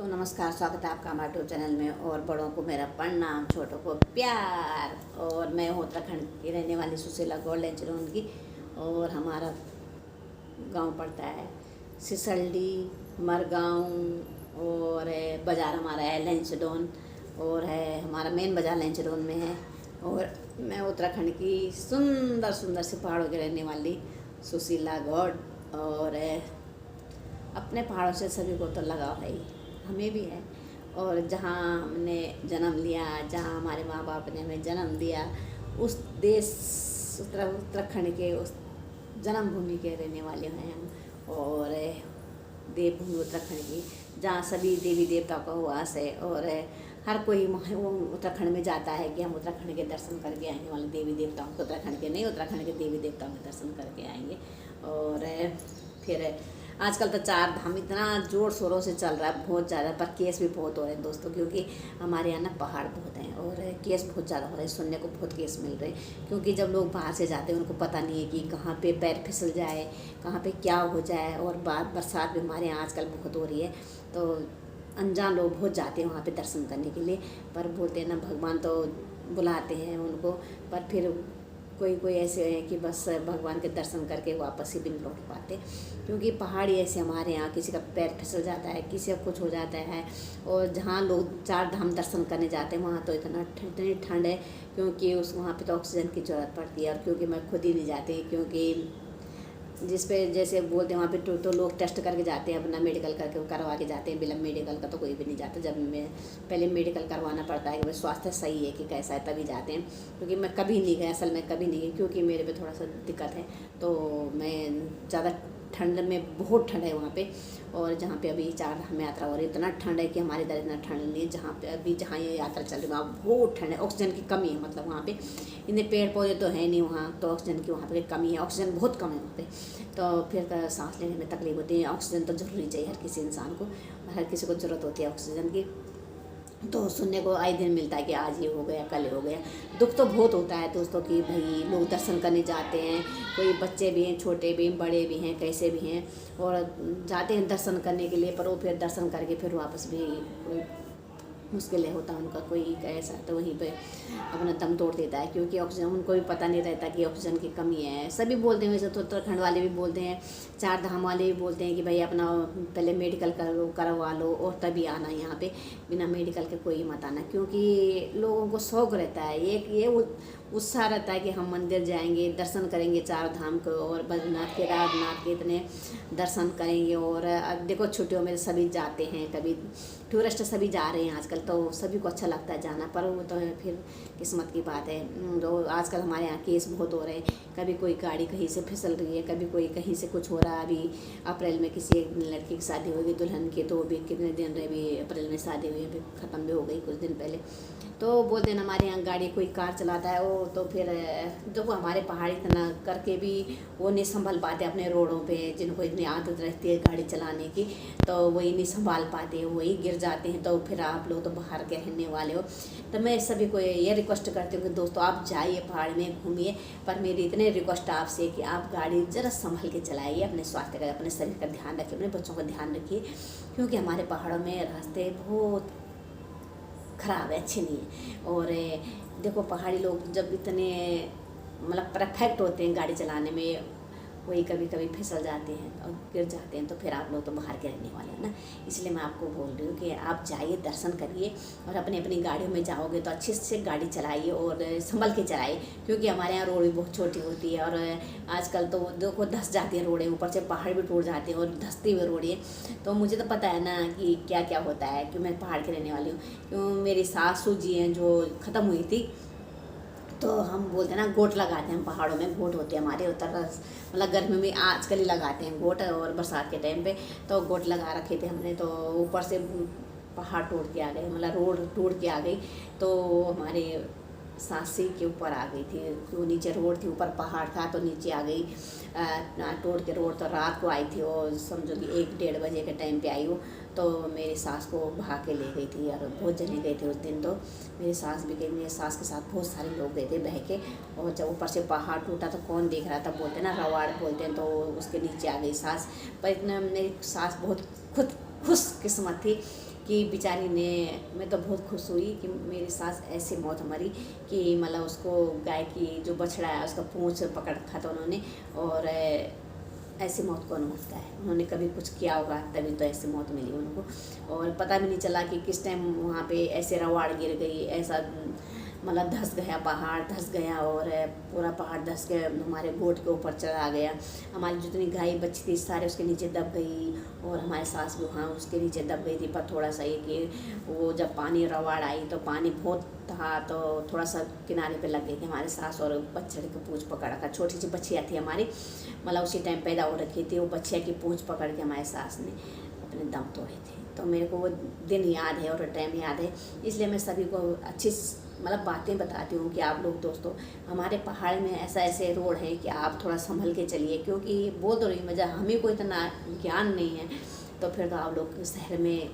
नमस्कार, स्वागत है आपका हमारे यूट्यूब चैनल में। और बड़ों को मेरा प्रणाम, छोटों को प्यार। और मैं हूँ उत्तराखंड की रहने वाली सुशीला गौड़ लेंचड़ोन की। और हमारा गांव पड़ता है सिसलडी, मरगांव। और बाज़ार हमारा है लेंचड़ोन। और है हमारा मेन बाज़ार लेंचड़ोन में है। और मैं उत्तराखंड की सुंदर सुंदर से पहाड़ों की रहने वाली सुशीला गौड़। और अपने पहाड़ों से सभी को तो लगाव है ही, हमें भी है। और जहाँ हमने जन्म लिया, जहाँ हमारे माँ बाप ने हमें जन्म दिया, उस देश उत्तराखंड के उस जन्मभूमि के रहने वाले हैं हम। और देवभूमि उत्तराखंड की, जहाँ सभी देवी देवताओं का वास है। और हर कोई वो उत्तराखंड में जाता है कि हम उत्तराखंड के दर्शन करके आएंगे, वाले देवी देवताओं को, उत्तराखंड के नहीं, उत्तराखंड के देवी देवताओं के दर्शन करके आएंगे। और फिर आजकल तो 4 धाम इतना जोर शोरों से चल रहा है, बहुत ज़्यादा। पर केस भी बहुत हो रहे हैं दोस्तों, क्योंकि हमारे यहाँ ना पहाड़ बहुत हैं और केस बहुत ज़्यादा हो रहे हैं। सुनने को बहुत केस मिल रहे हैं, क्योंकि जब लोग बाहर से जाते हैं उनको पता नहीं है कि कहाँ पे पैर फिसल जाए, कहाँ पे क्या हो जाए। और बरसात भी हमारे यहाँ आजकल बहुत हो रही है, तो अनजान लोग बहुत जाते हैं वहाँ पे दर्शन करने के लिए। पर बोलते हैं ना, भगवान तो बुलाते हैं उनको, पर फिर कोई कोई ऐसे हैं कि बस भगवान के दर्शन करके वापस ही भी नहीं लौट पाते। क्योंकि पहाड़ी ऐसे हमारे यहाँ किसी का पैर फिसल जाता है, किसी का कुछ हो जाता है। और जहाँ लोग 4 धाम दर्शन करने जाते हैं वहाँ तो इतनी ठंड है, क्योंकि वहाँ पे तो ऑक्सीजन की ज़रूरत पड़ती है। और क्योंकि मैं खुद ही नहीं जाती, क्योंकि जिस पे जैसे बोलते हैं वहाँ पे तो लोग टेस्ट करके जाते हैं, अपना मेडिकल करके करवा के जाते हैं। बिना मेडिकल का तो कोई भी नहीं जाता। जब मैं पहले मेडिकल करवाना पड़ता है कि भाई स्वास्थ्य सही है कि कैसा है, तभी जाते हैं। क्योंकि मैं कभी नहीं गई, असल में कभी नहीं गई, क्योंकि मेरे पे थोड़ा सा दिक्कत है। तो मैं ज़्यादा ठंड में, बहुत ठंड है वहाँ पे। और जहाँ पे अभी 4 धाम यात्रा हो रही है, इतना ठंड है कि हमारे इधर इतना ठंड नहीं है। जहाँ पे अभी जहाँ ये यात्रा चल रही है वहाँ बहुत ठंड है, ऑक्सीजन की कमी है। मतलब वहाँ पे इतने पेड़ पौधे तो है नहीं वहाँ, तो ऑक्सीजन की वहाँ पे कमी है, ऑक्सीजन बहुत कम है वहाँ पे। तो फिर सांस लेने में तकलीफ होती है। ऑक्सीजन तो ज़रूरी चाहिए हर किसी इंसान को, हर किसी को ज़रूरत होती है ऑक्सीजन की। तो सुनने को आए दिन मिलता है कि आज ये हो गया, कल हो गया। दुख तो बहुत होता है दोस्तों कि भाई लोग दर्शन करने जाते हैं, कोई बच्चे भी हैं, छोटे भी, बड़े भी हैं, कैसे भी हैं, और जाते हैं दर्शन करने के लिए। पर वो फिर दर्शन करके फिर वापस भी कोई मुश्किलें होता है उनका, कोई ऐसा तो वहीं पे अपना दम तोड़ देता है। क्योंकि ऑक्सीजन उनको भी पता नहीं रहता कि ऑक्सीजन की कमी है। सभी बोलते हैं, वैसे तो उत्तराखंड वाले भी बोलते हैं, 4 धाम वाले भी बोलते हैं कि भाई अपना पहले मेडिकल करवा लो और तभी आना यहाँ पे, बिना मेडिकल के कोई मत आना। क्योंकि लोगों को शौक़ रहता है, ये उत्साह रहता है कि हम मंदिर जाएंगे, दर्शन करेंगे 4 धाम को, और बद्रीनाथ केदारनाथ के इतने दर्शन करेंगे। और देखो छुट्टियों में सभी जाते हैं, कभी टूरिस्ट सभी जा रहे हैं आजकल, तो सभी को अच्छा लगता है जाना। पर वो तो फिर किस्मत की बात है। तो आजकल हमारे यहाँ केस बहुत हो रहे हैं, कभी कोई गाड़ी कहीं से फिसल रही है, कभी कोई कहीं से कुछ हो रहा है। अभी अप्रैल में किसी एक लड़की की शादी होगी, दुल्हन की, तो भी कितने दिन रहे, भी अप्रैल में शादी हुई, अभी ख़त्म भी हो गई कुछ दिन पहले। तो बोलते हैं हमारे यहाँ गाड़ी कोई कार चलाता है वो, तो फिर जब हमारे पहाड़ी इतना करके भी वो नहीं संभल पाते अपने रोडों पे, जिनको इतनी आदत रहती है गाड़ी चलाने की, तो वही नहीं संभाल पाते, वही गिर जाते हैं। तो फिर आप लोग तो बाहर के रहने वाले हो, तो मैं सभी को ये रिक्वेस्ट करती हूँ कि दोस्तों आप जाइए, पहाड़ में घूमिए। पर मेरी इतने रिक्वेस्ट आपसे कि आप गाड़ी ज़रा संभल के चलाइए, अपने स्वास्थ्य का, अपने शरीर का ध्यान रखिए, अपने बच्चों का ध्यान रखिए। क्योंकि हमारे पहाड़ों में रास्ते बहुत ख़राब है, अच्छे नहीं है। और देखो पहाड़ी लोग जब इतने मतलब परफेक्ट होते हैं गाड़ी चलाने में, वही कभी कभी फिसल जाते हैं और गिर जाते हैं। तो फिर आप लोग तो बाहर के रहने वाले हैं ना, इसलिए मैं आपको बोल रही हूँ कि आप जाइए, दर्शन करिए, और अपनी अपनी गाड़ियों में जाओगे तो अच्छे से गाड़ी चलाइए और संभल के चलाइए। क्योंकि हमारे यहाँ रोड भी बहुत छोटी होती है, और आजकल तो देखो धंस जाती है रोडें, ऊपर से पहाड़ भी टूट जाते हैं और धंसती हुई रोडें। तो मुझे तो पता है ना कि क्या क्या होता है, कि मैं पहाड़ के रहने वाली हूँ। क्यों मेरी सासू जी हैं जो ख़त्म हुई थी, तो हम बोलते हैं ना गोट लगाते हैं, पहाड़ों में गोट होते हैं हमारे उधर, मतलब गर्मी में आजकल ही लगाते हैं गोट, और बरसात के टाइम पे तो गोट लगा रखे थे हमने। तो ऊपर से पहाड़ टूट के आ गए, मतलब रोड टूट के आ गई, तो हमारे सांसी के ऊपर आ गई थी। तो नीचे रोड थी, ऊपर पहाड़ था, तो नीचे आ गई टूट के रोड। तो रात को आई थी, और समझो कि 1-1:30 बजे के टाइम पे आई वो। तो मेरी सास को भाग के ले गई थी, और बहुत जने गए थे उस दिन। तो मेरी सास भी गई, मेरी सास के साथ बहुत सारे लोग गए थे बह के। और जब ऊपर से पहाड़ टूटा तो कौन देख रहा था, बोलते ना रवाड़ बोलते हैं, तो उसके नीचे आ गई सास। पर इतना मेरी सास बहुत खुश किस्मत थी कि बेचारी ने, मैं तो बहुत खुश हुई कि मेरी सास ऐसी मौत मरी कि मतलब उसको गाय की जो बछड़ा है उसका पूंछ पकड़ रखा था उन्होंने, और ऐसी मौत कौन मरता है, उन्होंने कभी कुछ किया होगा तभी तो ऐसी मौत मिली उनको। और पता भी नहीं चला कि किस टाइम वहाँ पे ऐसे रवाड़ गिर गई, ऐसा मतलब धंस गया, पहाड़ धंस गया, और पूरा पहाड़ धंस के हमारे बोट के ऊपर चढ़ा गया। हमारी जितनी गाय बच्ची थी सारे उसके नीचे दब गई, और हमारे सास भी वहाँ उसके नीचे दब गई थी। पर थोड़ा सा ये कि वो जब पानी रवाड़ आई तो पानी बहुत था, तो थोड़ा सा किनारे पे लग गई थी हमारे सास, और बछड़े की पूँछ पकड़ रखा। छोटी सी बच्चियाँ थी हमारी, मतलब उसी टाइम पैदा हो रखी थी, वो बच्चिया की पूँछ पकड़ के हमारे सास ने अपने दम तोड़े थे। तो मेरे को वो दिन याद है और टाइम याद है, इसलिए मैं सभी को अच्छी मतलब बातें बताती हूँ कि आप लोग दोस्तों, हमारे पहाड़ में ऐसा ऐसे रोड है कि आप थोड़ा संभल के चलिए, क्योंकि बोल तो रही मैं, जब हमें को इतना ज्ञान नहीं है तो फिर तो आप लोग शहर में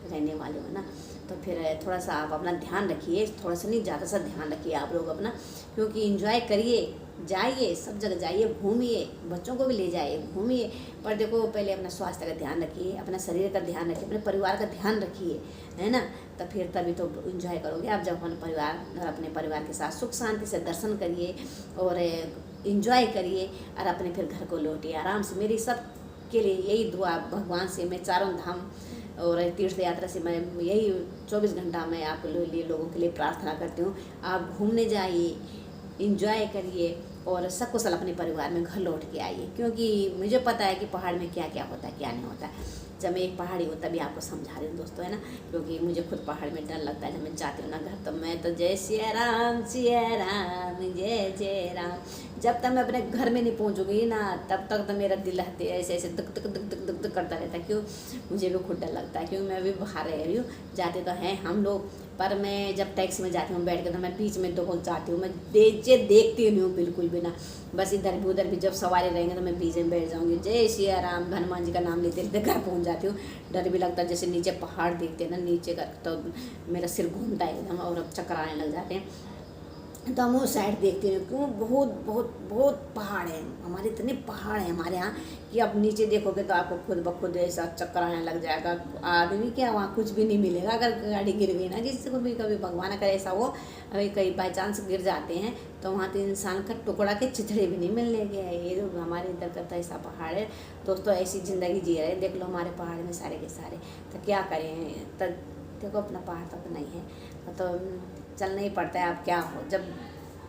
रहने वाले हो ना, तो फिर थोड़ा सा आप अपना ध्यान रखिए, थोड़ा सा नहीं ज़्यादा सा ध्यान रखिए आप लोग अपना, क्योंकि एंजॉय करिए, जाइए सब जगह जाइए, घूमिए, बच्चों को भी ले जाइए, घूमिए, पर देखो पहले अपना स्वास्थ्य का ध्यान रखिए, अपना शरीर का ध्यान रखिए, अपने परिवार का ध्यान रखिए, है ना। तो फिर तभी तो एंजॉय करोगे आप, जब अपने परिवार के साथ सुख शांति से दर्शन करिए और एंजॉय करिए, और अपने फिर घर को लौटिए आराम से। मेरी सब के लिए यही दुआ भगवान से, मैं चारों धाम और तीर्थ यात्रा से मैं यही 24 घंटा मैं आप लोगों के लिए प्रार्थना करती हूँ। आप घूमने जाइए, इंजॉय करिए, और सकुशल अपने परिवार में घर लौट के आइए, क्योंकि मुझे पता है कि पहाड़ में क्या क्या होता है क्या नहीं होता है। जब मैं एक पहाड़ी हूँ तभी आपको समझा रही हूँ दोस्तों, है ना, क्योंकि मुझे खुद पहाड़ में डर लगता है। जब मैं जाती हूँ ना घर, तो मैं तो जय सिया राम जय जय राम, जब तक मैं अपने घर में नहीं पहुँचूंगी ना तब तक तो मेरा दिल ऐसे ऐसे दुक दुक दुक दुक दुक दुक करता रहता है। क्यों, मुझे भी खुद डर लगता है, क्योंकि मैं भी बाहर रह रही हूँ, जाते तो हैं हम लोग, पर मैं जब टैक्सी में जाती हूँ बैठ के तो मैं बीच में दो जाती हूँ, मैं देखती नहीं हूँ बिल्कुल भी ना, बस इधर भी उधर भी जब सवारी रहेंगे तो मैं बीच में बैठ जाऊँगी। जय सिया राम, हनुमान जी का नाम लेते लेते घर पहुँच जाती हूँ। डर भी लगता है, जैसे नीचे पहाड़ दिखते हैं ना नीचे का, तो मेरा सिर घूमता है एकदम और अब चक्कर आने लग जाते हैं। तो हम उस साइड देखते हैं, क्यों बहुत बहुत बहुत पहाड़ है हमारे, इतने पहाड़ हैं हमारे यहाँ कि अब नीचे देखोगे तो आपको खुद ब खुद ऐसा चक्कर आने लग जाएगा। आदमी क्या, वहाँ कुछ भी नहीं मिलेगा अगर गाड़ी गिर गई ना, जिससे को भी कभी भगवान करे ऐसा हो, अभी कहीं बाई चांस गिर जाते हैं तो वहाँ तो इंसान का टुकड़ा के चिथड़े भी नहीं मिलने गए। ये जो हमारे इधर का ऐसा पहाड़ है दोस्तों, ऐसी ज़िंदगी जी रहे, देख लो हमारे पहाड़ में सारे के सारे, तो क्या करें। तो देखो अपना पहाड़ तो अपना ही है, तो चलना ही पड़ता है। आप क्या हो, जब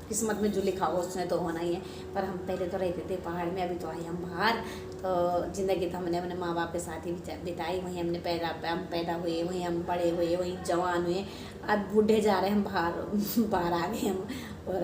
किस्मत में जो लिखा हो उसमें तो होना ही है। पर हम पहले तो रहते थे पहाड़ में, अभी तो आए हम बाहर, तो ज़िंदगी तो हमने अपने माँ बाप के साथ ही बिताई, वहीं हमने हम पैदा हुए, वहीं हम बड़े हुए, वहीं जवान हुए। अब बूढ़े जा रहे हैं, हम बाहर आ गए हम, और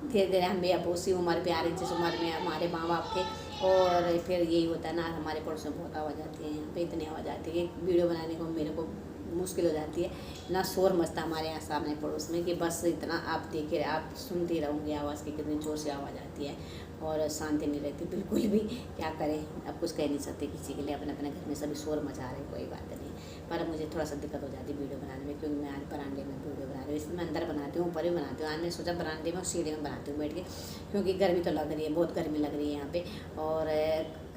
धीरे धीरे हम भी अब उसी उम्र पे आ रहे जिस उम्र में हमारे माँ बाप थे। और फिर यही होता है ना, हमारे पड़ोस में बहुत आवाज़ आती है, यहाँ पे इतनी आवाज़ आती है, वीडियो बनाने को मेरे को मुश्किल हो जाती है ना। शोर मचता हमारे यहाँ सामने पड़ोस में कि बस इतना आप देखे रहे, आप सुनते रहोगे आवाज़ की, कितनी जोर से आवाज़ आती है, और शांति नहीं रहती बिल्कुल भी। क्या करें, अब कुछ कह नहीं सकते किसी के लिए, अपने अपने घर में सभी शोर मचा रहे, कोई बात नहीं। पर मुझे थोड़ा सा दिक्कत हो जाती है वीडियो बनाने में, क्योंकि मैं आज बरामदे में वीडियो बना रही हूँ, इसमें मैं अंदर बनाती हूँ, ऊपर भी बनाती हूँ। आज मैंने सोचा बरामदे में और सीढ़ी में बनाती हूँ बैठ के, क्योंकि गर्मी तो लग रही है, बहुत गर्मी लग रही है यहाँ पे। और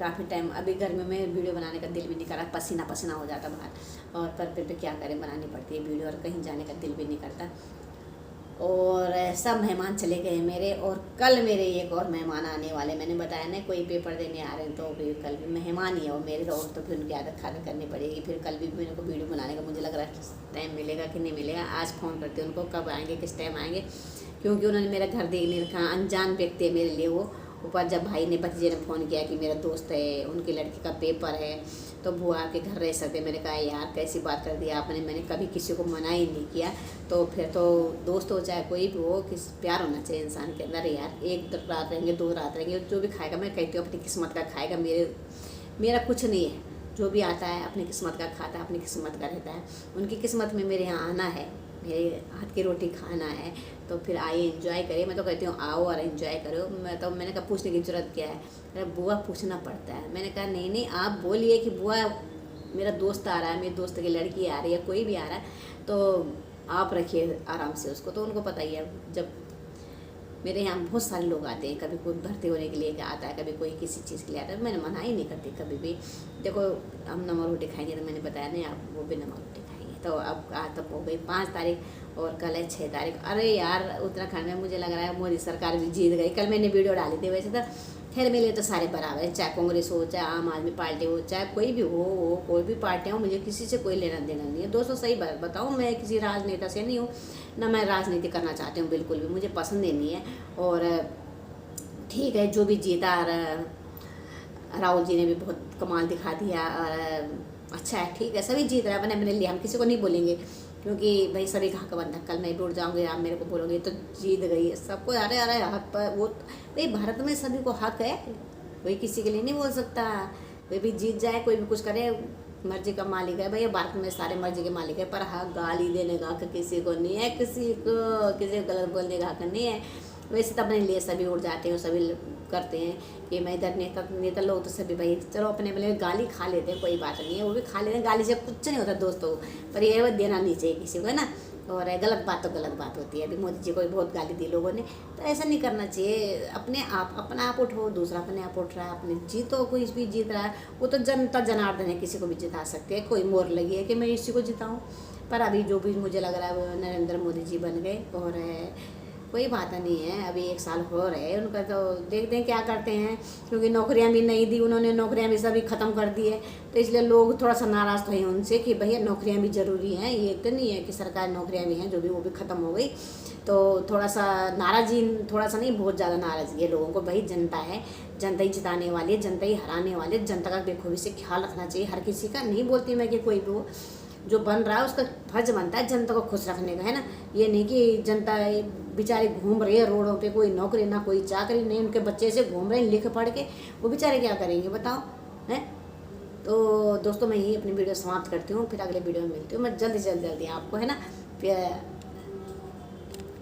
काफ़ी टाइम अभी गर्मी में वीडियो बनाने का दिल भी नहीं कर रहा, पसीना पसीना हो जाता बाहर, और पर फिर भी क्या करें, बनानी पड़ती है वीडियो, और कहीं जाने का दिल भी नहीं करता। और सब मेहमान चले गए मेरे, और कल मेरे एक और मेहमान आने वाले, मैंने बताया ना कोई पेपर देने आ रहे हैं, तो फिर कल भी मेहमान ही है वो मेरे, तो फिर उनकी आदत खातिर करनी पड़ेगी। फिर कल भी मेरे को वीडियो बनाने का मुझे लग रहा है टाइम मिलेगा कि नहीं मिलेगा। आज फ़ोन करती हूँ उनको कब आएँगे, किस टाइम आएँगे, क्योंकि उन्होंने मेरा घर देख नहीं रखा, अनजान व्यक्ति है मेरे लिए वो। ऊपर जब भाई ने भतीजे ने फ़ोन किया कि मेरा दोस्त है, उनकी लड़की का पेपर है, तो बुआ आपके घर रह सकते। मैंने कहा यार कैसी बात कर दी आपने, मैंने कभी किसी को मना ही नहीं किया। तो फिर तो दोस्त हो चाहे कोई भी हो, किस प्यार होना चाहिए इंसान के अंदर यार। एक रात रहेंगे, 2 रात रहेंगे, जो भी खाएगा, मैं कहती हूँ अपनी किस्मत का खाएगा, मेरा कुछ नहीं है, जो भी आता है अपनी किस्मत का खाता है, अपनी किस्मत का रहता है। उनकी किस्मत में मेरे यहाँ आना है, मेरे हाथ की रोटी खाना है, तो फिर आइए एंजॉय करिए। मैं तो कहती हूँ आओ और एंजॉय करो। मैंने कहा पूछने की ज़रूरत क्या है, अरे बुआ पूछना पड़ता है। मैंने कहा नहीं नहीं, आप बोलिए कि बुआ मेरा दोस्त आ रहा है, मेरे दोस्त की लड़की आ रही है, कोई भी आ रहा है, तो आप रखिए आराम से उसको। तो उनको पता ही है, जब मेरे यहाँ बहुत सारे लोग आते हैं, कभी कोई भर्ती होने के लिए आता है, कभी कोई किसी चीज़ के लिए आता है। मैंने मना ही नहीं करती कभी भी। देखो हम नमक रोटी खाएंगे, तो मैंने बताया नहीं आप वो भी नमक रोटी खाएंगे। तो अब आज तक हो गई 5 तारीख और कल है 6 तारीख। अरे यार उत्तराखंड में मुझे लग रहा है मोदी सरकार भी जीत गई। कल मैंने वीडियो डाली थी। वैसे तो खैर मेरे लिए तो सारे बराबर है, चाहे कांग्रेस हो, चाहे आम आदमी पार्टी हो, चाहे कोई भी हो कोई भी पार्टी हो, मुझे किसी से कोई लेना देना नहीं है। दोस्तों सही बात बताऊँ, मैं किसी राजनेता से नहीं हूँ, ना मैं राजनीति करना चाहती हूँ, बिल्कुल भी मुझे पसंद ही नहीं है। और ठीक है जो भी जीता, राहुल जी ने भी बहुत कमाल दिखा दिया और अच्छा है, ठीक है सभी जीत रहा है अपने अपने लिए, हम किसी को नहीं बोलेंगे क्योंकि भाई सभी का हक बनता है। कल मैं भी उठ जाऊँगी, आप मेरे को बोलोगे तो जीत गई सबको, अरे अरे हक पर वो भाई भारत में सभी को हक है, कोई किसी के लिए नहीं बोल सकता। कोई भी जीत जाए, कोई भी कुछ करे, मर्जी का मालिक है भैया, भारत में सारे मर्जी के मालिक है। पर हक गाली देने का हक किसी को नहीं है, किसी को गलत बोलने का हक नहीं है। वैसे तो अपने लिए सभी उड़ जाते हैं, सभी करते हैं कि मैं इधर नेता लोग तो सभी भाई चलो अपने अपने गाली खा लेते हैं, कोई बात नहीं है, वो भी खा लेते हैं, गाली से कुछ नहीं होता दोस्तों, पर ये वो देना नहीं चाहिए किसी को, है ना। और गलत बात तो गलत बात होती है। अभी मोदी जी को भी बहुत गाली दी लोगों ने, तो ऐसा नहीं करना चाहिए। अपना आप उठो, दूसरा अपने आप उठ रहा है, अपने जीतो, कोई भी जीत रहा है, वो तो जनता जनार्दन है, किसी को भी जिता सकते हैं। कोई मोर लगी है कि मैं इसी को जिताऊँ, पर अभी जो भी मुझे लग रहा है वो नरेंद्र मोदी जी बन गए। और कोई बात नहीं है, अभी 1 साल हो रहे हैं उनका, तो देखते हैं क्या करते हैं, क्योंकि नौकरियां भी नहीं दी उन्होंने, नौकरियां भी सभी ख़त्म कर दी है। तो इसलिए लोग थोड़ा सा नाराज़ तो हैं उनसे कि भैया नौकरियां भी ज़रूरी हैं, ये तो नहीं है कि सरकारी नौकरियां भी हैं जो भी वो भी ख़त्म हो गई। तो थोड़ा सा नाराज़गी, थोड़ा सा नहीं बहुत ज़्यादा नाराज़गी है लोगों को। भाई जनता है, जनता ही जिताने वाली है, जनता ही हराने वाली है, जनता का बेखूबी से ख्याल रखना चाहिए हर किसी का। नहीं बोलती मैं कि कोई भी हो, जो बन रहा है उसका फर्ज बनता है जनता को खुश रखने का, है ना। ये नहीं कि जनता बेचारे घूम रही है रोडों पे, कोई नौकरी ना कोई चाकरी नहीं, उनके बच्चे से घूम रहे हैं लिख पढ़ के, वो बेचारे क्या करेंगे बताओ, हैं। तो दोस्तों मैं यही अपनी वीडियो समाप्त करती हूँ, फिर अगले वीडियो में मिलती हूँ मैं जल्दी आपको, है ना। फिर